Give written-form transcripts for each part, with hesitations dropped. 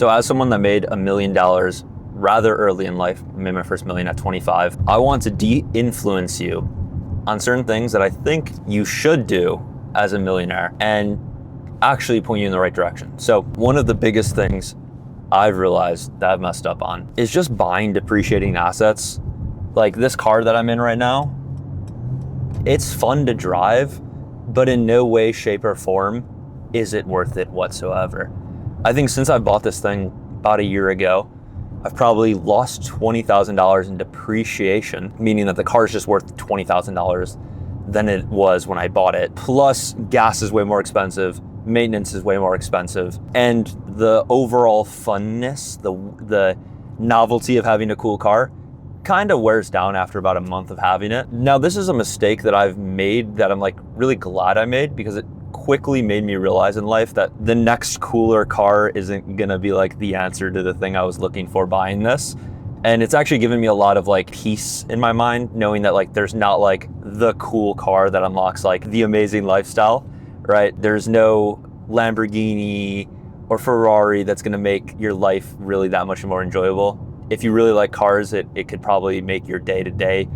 So as someone that made $1 million rather early in life, I made my first million at 25, I want to de-influence you on certain things that I think you should do as a millionaire and actually point you in the right direction. So one of the biggest things I've realized that I've messed up on is just buying depreciating assets. Like this car that I'm in right now, it's fun to drive, but in no way, shape, or form is it worth it whatsoever. I think since I bought this thing about a year ago, I've probably lost $20,000 in depreciation, meaning that the car is just worth $20,000 than it was when I bought it. Plus, gas is way more expensive, maintenance is way more expensive, and the overall funness, the novelty of having a cool car kind of wears down after about a month of having it. Now, this is a mistake that I've made that I'm like really glad I made, because it quickly made me realize in life that the next cooler car isn't gonna be like the answer to the thing I was looking for buying this. And it's actually given me a lot of like peace in my mind, knowing that like there's not like the cool car that unlocks like the amazing lifestyle, right? There's no Lamborghini or Ferrari that's gonna make your life really that much more enjoyable. If you really like cars, it could probably make your day-to-day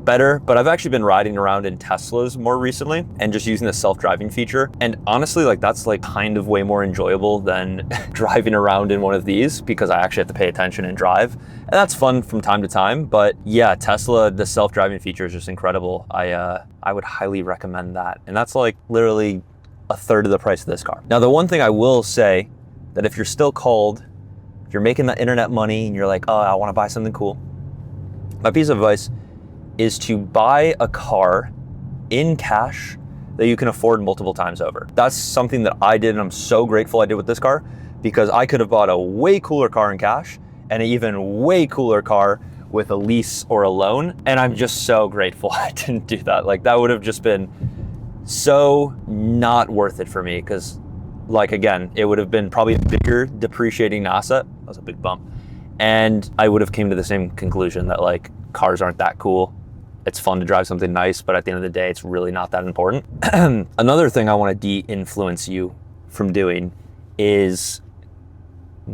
better. But I've actually been riding around in Teslas more recently and just using the self-driving feature. And honestly, like that's like kind of way more enjoyable than driving around in one of these, because I actually have to pay attention and drive. And that's fun from time to time. But yeah, Tesla, the self-driving feature is just incredible. I would highly recommend that. And that's like literally a third of the price of this car. Now, the one thing I will say, that if you're still called, if you're making that internet money and you're like, oh, I want to buy something cool, my piece of advice is to buy a car in cash that you can afford multiple times over. That's something that I did, and I'm so grateful I did with this car, because I could have bought a way cooler car in cash and an even way cooler car with a lease or a loan. And I'm just so grateful I didn't do that. Like that would have just been so not worth it for me, because like, again, it would have been probably a bigger depreciating asset. That was a big bump. And I would have came to the same conclusion that like cars aren't that cool. It's fun to drive something nice, but at the end of the day, it's really not that important. Another thing I want to de-influence you from doing is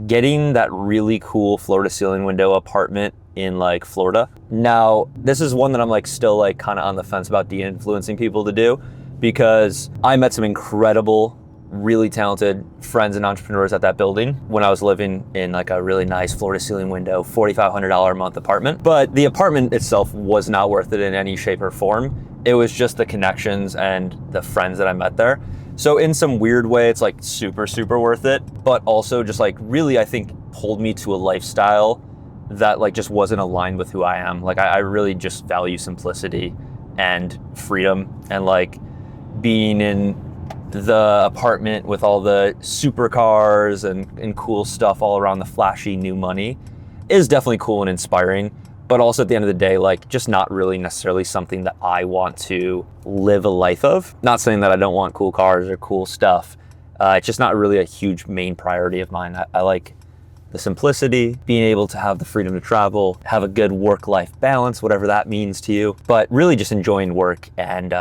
getting that really cool floor to ceiling window apartment in like Florida. Now, this is one that I'm like still like kind of on the fence about de-influencing people to do, because I met some incredible, really talented friends and entrepreneurs at that building when I was living in like a really nice floor to ceiling window, $4,500 a month apartment. But the apartment itself was not worth it in any shape or form. It was just the connections and the friends that I met there. So in some weird way, it's like super, super worth it, but also just like really, I think pulled me to a lifestyle that like just wasn't aligned with who I am. Like I really just value simplicity and freedom, and like being in the apartment with all the supercars and cool stuff all around, the flashy new money, is definitely cool and inspiring, but also at the end of the day, like just not really necessarily something that I want to live a life of. Not saying that I don't want cool cars or cool stuff. It's just not really a huge main priority of mine. I like the simplicity, being able to have the freedom to travel, have a good work-life balance, whatever that means to you, but really just enjoying work and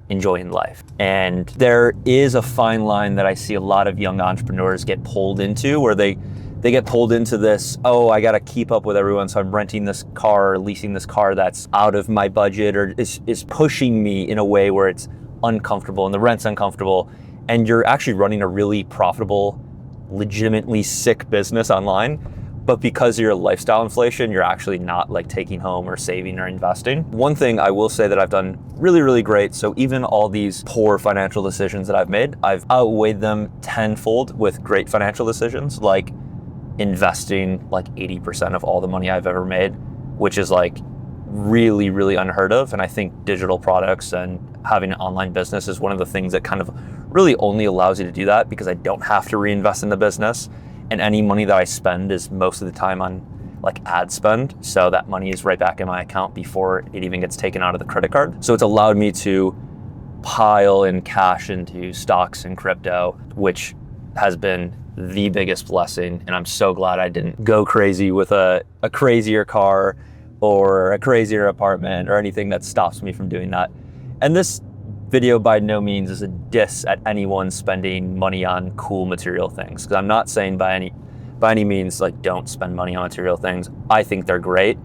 enjoying life. And there is a fine line that I see a lot of young entrepreneurs get pulled into, where they get pulled into this, oh, I gotta keep up with everyone, so I'm renting this car or leasing this car that's out of my budget, or is pushing me in a way where it's uncomfortable and the rent's uncomfortable, and you're actually running a really profitable, legitimately sick business online, but because of your lifestyle inflation, you're actually not like taking home or saving or investing. One thing I will say that I've done really, really great, so even all these poor financial decisions that I've made, I've outweighed them tenfold with great financial decisions, like investing like 80% of all the money I've ever made, which is like really, really unheard of. And I think digital products and having an online business is one of the things that kind of really only allows you to do that, because I don't have to reinvest in the business. And any money that I spend is most of the time on like ad spend. So that money is right back in my account before it even gets taken out of the credit card. So it's allowed me to pile in cash into stocks and crypto, which has been the biggest blessing. And I'm so glad I didn't go crazy with a crazier car or a crazier apartment or anything that stops me from doing that. And this video by no means is a diss at anyone spending money on cool material things, because I'm not saying by any means like don't spend money on material things. I think they're great.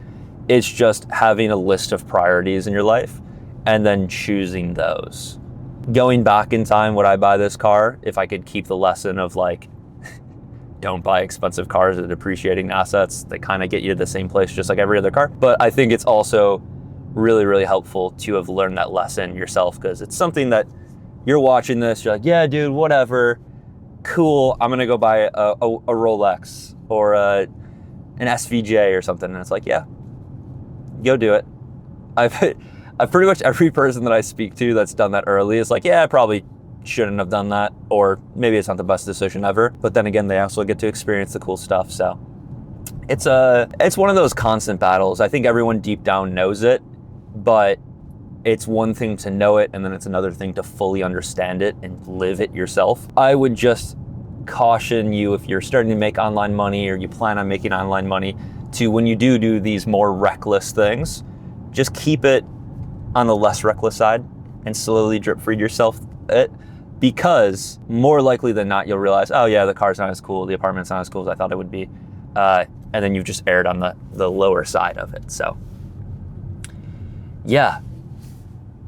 It's just having a list of priorities in your life and then choosing those. Going back in time, would I buy this car if I could keep the lesson of like, don't buy expensive cars, they're depreciating assets. They kind of get you to the same place just like every other car. But I think it's also really, really helpful to have learned that lesson yourself, because it's something that you're watching this, you're like, yeah, dude, whatever, cool. I'm gonna go buy a Rolex or an SVJ or something. And it's like, yeah, go do it. I've pretty much every person that I speak to that's done that early is like, yeah, I probably shouldn't have done that, or maybe it's not the best decision ever. But then again, they also get to experience the cool stuff. So it's one of those constant battles. I think everyone deep down knows it, but it's one thing to know it, and then it's another thing to fully understand it and live it yourself. I would just caution you, if you're starting to make online money or you plan on making online money, to when you do these more reckless things, just keep it on the less reckless side and slowly drip feed yourself it. Because more likely than not, you'll realize, oh yeah, the car's not as cool, the apartment's not as cool as I thought it would be. And then you've just erred on the lower side of it. So yeah,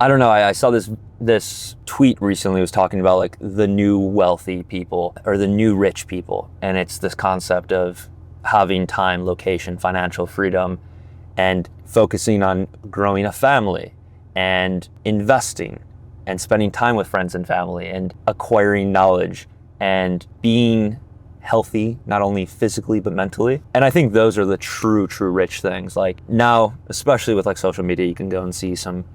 I don't know. I saw this tweet recently was talking about like the new wealthy people or the new rich people. And it's this concept of having time, location, financial freedom, and focusing on growing a family and investing and spending time with friends and family and acquiring knowledge and being healthy, not only physically, but mentally. And I think those are the true rich things. Like now, especially with like social media, you can go and see some,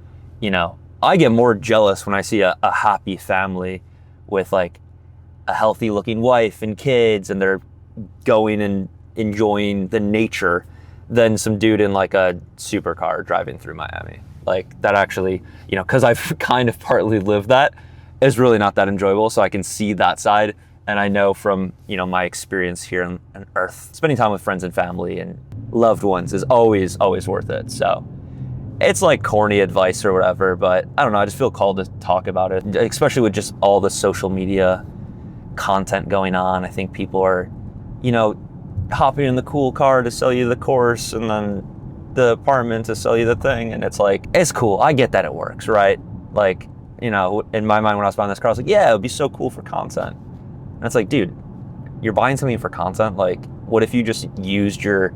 I get more jealous when I see a happy family with like a healthy looking wife and kids, and they're going and enjoying the nature, than some dude in like a supercar driving through Miami. Like that actually, because I've kind of partly lived that, is really not that enjoyable. So I can see that side. And I know from, my experience here on Earth, spending time with friends and family and loved ones is always worth it. So it's like corny advice or whatever, but I don't know. I just feel called to talk about it, especially with just all the social media content going on. I think people are, hopping in the cool car to sell you the course and then the apartment to sell you the thing. And it's like, it's cool. I get that it works, right? Like, in my mind when I was buying this car, I was like, yeah, it would be so cool for content. And it's like, dude, you're buying something for content. Like, what if you just used your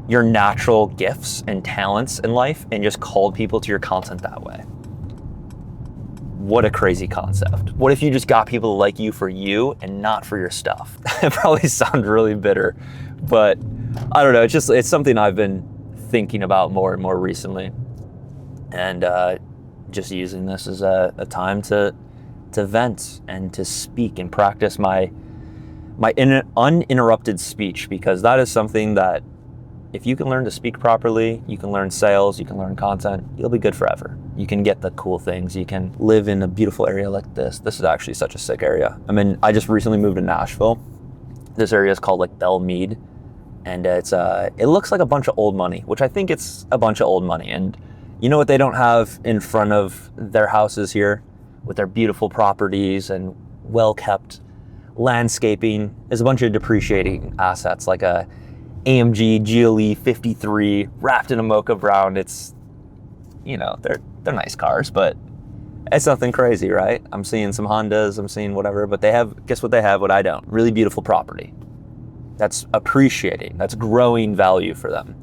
natural gifts and talents in life and just called people to your content that way? What a crazy concept. What if you just got people to like you for you and not for your stuff? It probably sounds really bitter, but I don't know. It's something I've been thinking about more and more recently. And just using this as a time to vent and to speak and practice my uninterrupted speech, because that is something that if you can learn to speak properly, you can learn sales, you can learn content, you'll be good forever. You can get the cool things. You can live in a beautiful area like this. This is actually such a sick area. I mean, I just recently moved to Nashville. This area is called like Belle Meade, and it looks like a bunch of old money, which I think it's a bunch of old money. And you know what they don't have in front of their houses here with their beautiful properties and well-kept landscaping is a bunch of depreciating assets, like a AMG GLE 53 wrapped in a mocha brown. It's, they're nice cars, but it's nothing crazy, right? I'm seeing some Hondas, I'm seeing whatever, but guess what they have, what I don't? Really beautiful property. That's appreciating, that's growing value for them.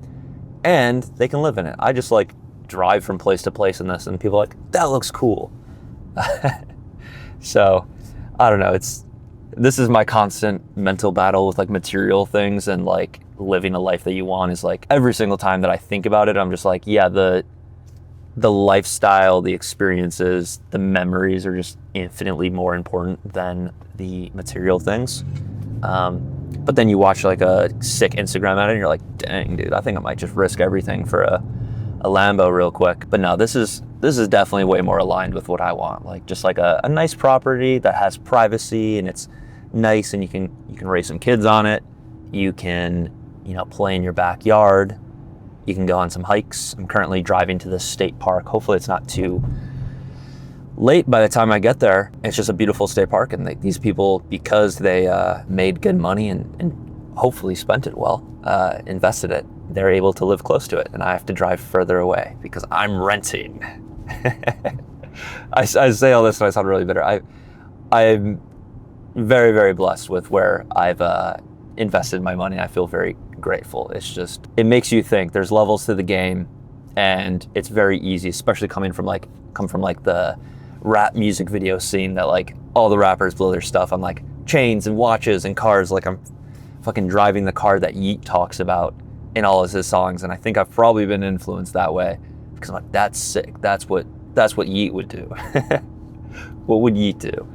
And they can live in it. I just like drive from place to place in this, and people are like, that looks cool. So, I don't know, this is my constant mental battle with like material things, and like living a life that you want is like every single time that I think about it, I'm just like, yeah, the lifestyle, the experiences, the memories are just infinitely more important than the material things. But then you watch like a sick Instagram edit and you're like, dang, dude, I think I might just risk everything for a Lambo real quick. But no, this is definitely way more aligned with what I want. Like just like a nice property that has privacy and it's nice, and you can raise some kids on it. You can, play in your backyard. You can go on some hikes. I'm currently driving to the state park. Hopefully it's not too late by the time I get there. It's just a beautiful state park, and these people, because they made good money and hopefully spent it well, invested it, they're able to live close to it, and I have to drive further away because I'm renting. I say all this and I sound really bitter. I'm very, very blessed with where I've invested my money. I feel very grateful. It's just, it makes you think. There's levels to the game, and it's very easy, especially come from the rap music video scene, that like all the rappers blow their stuff on like chains and watches and cars. Like I'm fucking driving the car that Yeet talks about in all of his songs, and I think I've probably been influenced that way because I'm like, that's sick. That's what Yeet would do. What would Yeet do?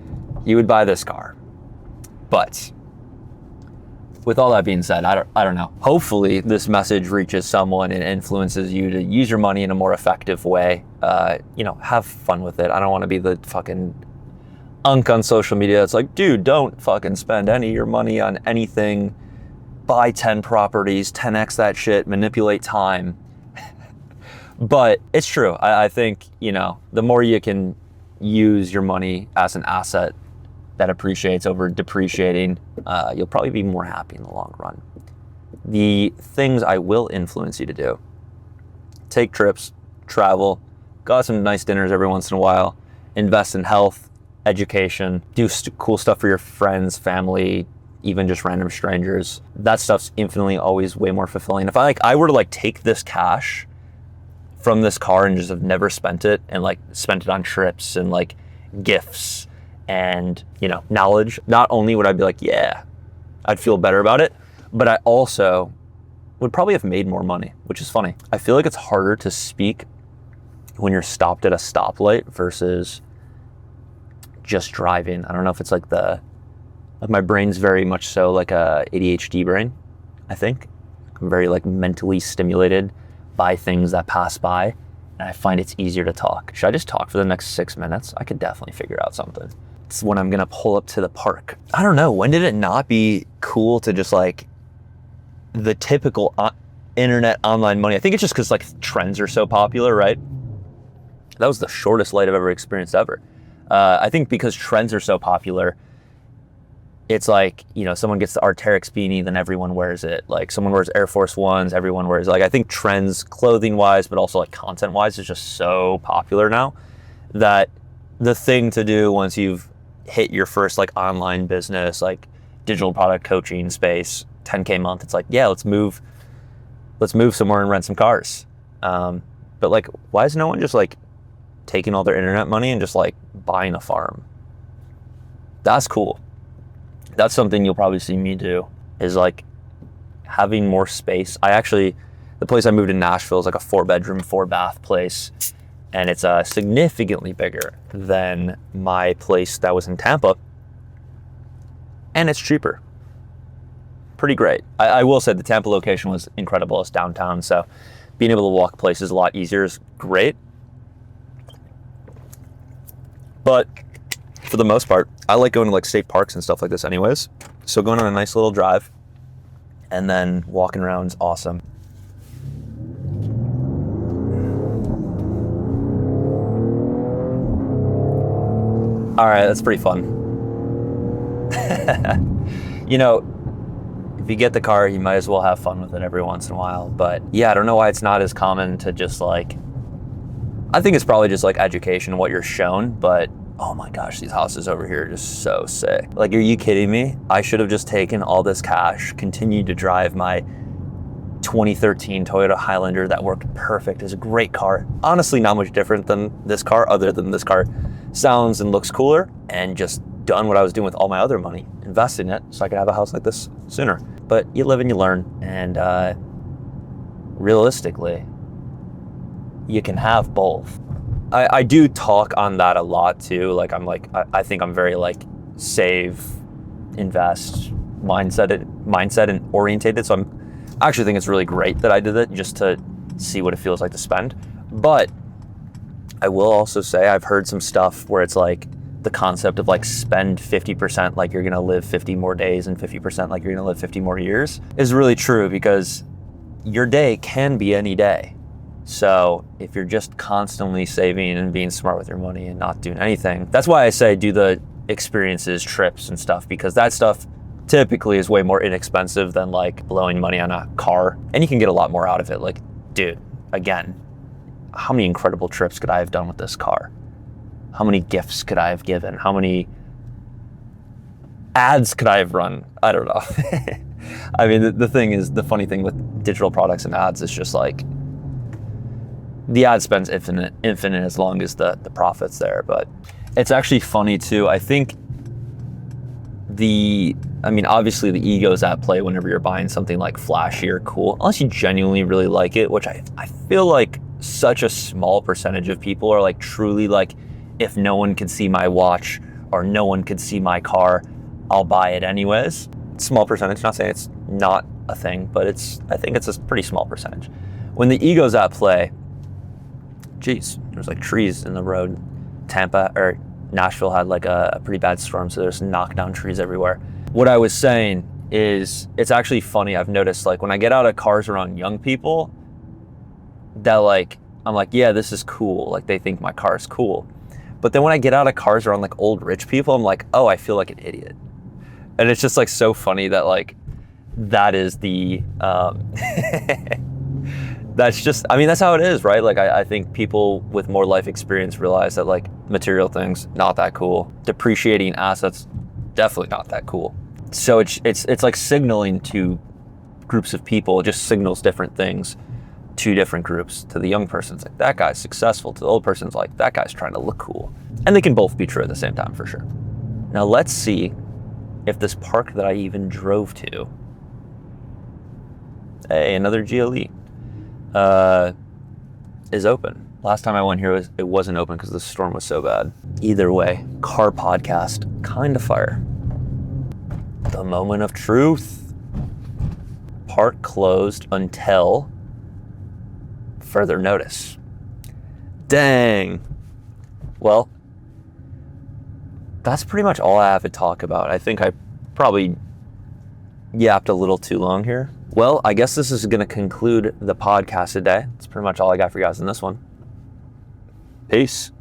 He would buy this car. But with all that being said, I don't know. Hopefully this message reaches someone and influences you to use your money in a more effective way. Have fun with it. I don't want to be the fucking unk on social media. It's like, dude, don't fucking spend any of your money on anything. Buy 10 properties, 10x that shit, manipulate time. But it's true. I think, the more you can use your money as an asset that appreciates over depreciating, you'll probably be more happy in the long run. The things I will influence you to do: take trips, travel, go out some nice dinners every once in a while, invest in health, education, do cool stuff for your friends, family, even just random strangers. That stuff's infinitely always way more fulfilling. If I were to take this cash from this car and just have never spent it, and spent it on trips and gifts and knowledge, not only would I be yeah, I'd feel better about it, but I also would probably have made more money, which is funny. I feel like it's harder to speak when you're stopped at a stoplight versus just driving. I don't know if it's my brain's very much so like a ADHD brain. I think I'm very mentally stimulated by things that pass by, and I find it's easier to talk. Should I just talk for the next 6 minutes? I could definitely figure out something. It's when I'm gonna pull up to the park. I don't know, when did it not be cool to just the typical internet online money? I think it's just because trends are so popular, right? That was the shortest light I've ever experienced ever. I think because trends are so popular, it's someone gets the Arc'teryx beanie, then everyone wears it. Someone wears Air Force Ones, everyone wears I think trends, clothing wise, but also content wise, is just so popular now that the thing to do once you've hit your first online business, digital product coaching space, 10K a month, it's yeah, let's move somewhere and rent some cars. But why is no one just taking all their internet money and just buying a farm? That's cool. That's something you'll probably see me do, is having more space. The place I moved in Nashville is a 4-bedroom, 4-bath place, and it's significantly bigger than my place that was in Tampa, and it's cheaper. Pretty great. I will say the Tampa location was incredible. It's downtown, so being able to walk places a lot easier is great. But for the most part, I like going to state parks and stuff like this anyways. So going on a nice little drive and then walking around is awesome. All right, that's pretty fun. If you get the car, you might as well have fun with it every once in a while. But yeah, I don't know why it's not as common to just I think it's probably just education, what you're shown, but oh my gosh, these houses over here are just so sick. Are you kidding me? I should have just taken all this cash, continued to drive my 2013 Toyota Highlander that worked perfect. It's a great car. Honestly, not much different than this car, other than this car sounds and looks cooler, and just done what I was doing with all my other money, invest in it so I could have a house like this sooner. But you live and you learn, and realistically, you can have both. I do talk on that a lot too. I think I'm very save, invest, mindset and orientated. So I actually think it's really great that I did it, just to see what it feels like to spend. But I will also say I've heard some stuff where it's the concept of spend 50% like you're gonna live 50 more days and 50% like you're gonna live 50 more years is really true, because your day can be any day. So if you're just constantly saving and being smart with your money and not doing anything, that's why I say do the experiences, trips and stuff, because that stuff typically is way more inexpensive than like blowing money on a car, and you can get a lot more out of it. Like, dude, again, how many incredible trips could I have done with this car? How many gifts could I have given? How many ads could I have run? I don't know. I mean, the thing is, the funny thing with digital products and ads is just like, the ad spend's infinite as long as the profit's there. But it's actually funny too. I think obviously the ego's at play whenever you're buying something like flashy or cool, unless you genuinely really like it, which I feel like such a small percentage of people are like truly like, if no one can see my watch or no one can see my car, I'll buy it anyways. Small percentage, not saying it's not a thing, but I think it's a pretty small percentage. When the ego's at play, geez, there's like trees in the road. Nashville had like a pretty bad storm, so there's knockdown trees everywhere. What I was saying is, it's actually funny, I've noticed like when I get out of cars around young people, that like, I'm like, yeah, this is cool. Like they think my car is cool. But then when I get out of cars around like old rich people, I'm like, oh, I feel like an idiot. And it's just like so funny that like, that is the, that's just, I mean, that's how it is, right? Like I think people with more life experience realize that like material things, not that cool. Depreciating assets, definitely not that cool. So it's like signaling to groups of people, it just signals different things to different groups. To the young person, it's like, that guy's successful. To the old person, it's like, that guy's trying to look cool. And they can both be true at the same time, for sure. Now let's see if this park that I even drove to, hey, another GLE, is open. Last time I went here, it wasn't open because the storm was so bad. Either way, car podcast, kind of fire. The moment of truth. Park closed until further notice. Dang. Well, that's pretty much all I have to talk about. I think I probably yapped a little too long here. Well, I guess this is going to conclude the podcast today. That's pretty much all I got for you guys in this one. Peace.